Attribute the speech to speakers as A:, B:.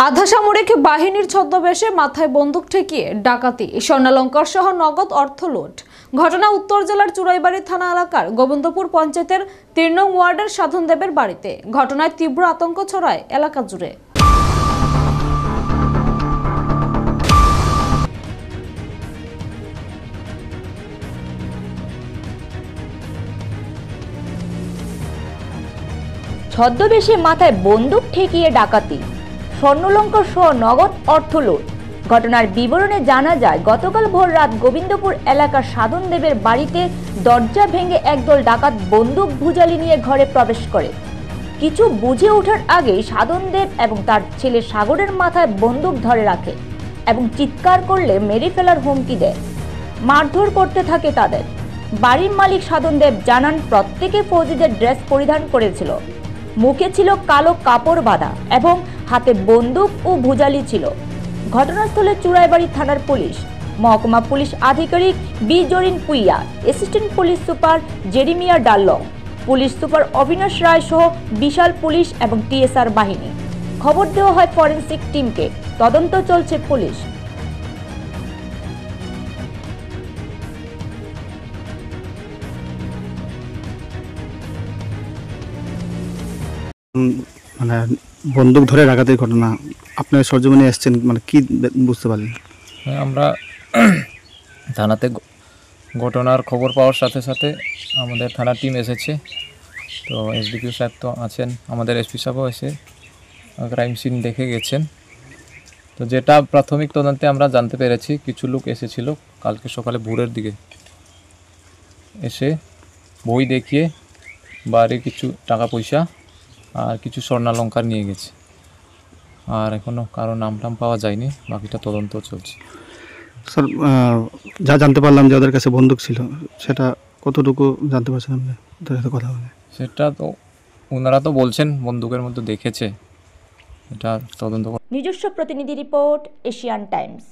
A: আধাসামরিক বাহিনীর ছদ্মবেশে মাথায় বন্দুক ঠেকিয়ে ডাকাতি, স্বর্ণালঙ্কার সহ নগদ অর্থ লুট। ঘটনা উত্তর জেলার চুরাইবাড়ি থানা এলাকার গোবিন্দপুর পঞ্চায়েতের ৩ নং ওয়ার্ডের সাধন দেবের বাড়িতে। ঘটনায় তীব্র আতঙ্ক ছড়ায় এলাকা জুড়ে।
B: ছদ্মবেশে মাথায় বন্দুক ঠেকিয়ে ডাকাতি, স্বর্ণালঙ্কার সহ নগদ অর্থ লুট। ঘটনার বিবরণে জানা যায়, গতকাল ভোর রাত গোবিন্দপুর এলাকার সাধন দেবের বাড়িতে দরজা ভেঙে একদল ডাকাত বন্দুক ভুজালি নিয়ে ঘরে প্রবেশ করে। কিছু বুঝে ওঠার আগেই সাধন দেব এবং তার ছেলে সাগরের মাথায় বন্দুক ধরে রাখে এবং চিৎকার করলে মেরে ফেলার হুমকি দেয়। মারধর করতে থাকে তাদের। বাড়ির মালিক সাধন দেব জানান, প্রত্যেকে ফৌজিদের ড্রেস পরিধান করেছিল, মুখে ছিল কালো কাপড় বাঁধা এবং হাতে বন্দুক ও ভুজালি ছিল। ঘটনাস্থলে চুরাইবাড়ি থানার পুলিশ, মহকুমা পুলিশ আধিকারিক B Zarin Puia, assistant police super Jeremiah Dallong, police super Abinash Roy সহ বিশাল পুলিশ এবং টিএসআর বাহিনী। খবর দেওয়া হয় ফরেনসিক টিমকে। তদন্ত চলছে পুলিশ।
C: মানে বন্দুক ধরে ডাকাতির ঘটনা, আপনার সরজমিনে এসেছেন, মানে কি বুঝতে পারলেন?
D: আমরা থানাতে ঘটনার খবর পাওয়ার সাথে সাথে আমাদের থানার টিম এসেছে। তো এসডিপিও সাহেব তো আছেন, আমাদের এসপি সাহেবও এসে ক্রাইম সিন দেখে গেছেন। তো যেটা প্রাথমিক তদন্তে আমরা জানতে পেরেছি, কিছু লোক এসেছিল কালকে সকালে ভোরের দিকে, এসে বই দেখিয়ে বাড়ির কিছু টাকা পয়সা আর কিছু স্বর্ণালঙ্কার নিয়ে গেছে। আর এখনও কারো নাম টাম পাওয়া যায়নি, বাকিটা তদন্ত চলছে।
C: স্যার, যা জানতে পারলাম যে ওদের কাছে বন্দুক ছিল, সেটা কতটুকু জানতে পারছেন আপনি ওদের সাথে কথা বলে?
D: সেটা তো ওনারা তো বলছেন বন্দুকের মধ্যে দেখেছে, এটা তদন্ত।
B: নিজস্ব প্রতিনিধি রিপোর্ট, এশিয়ান টাইমস।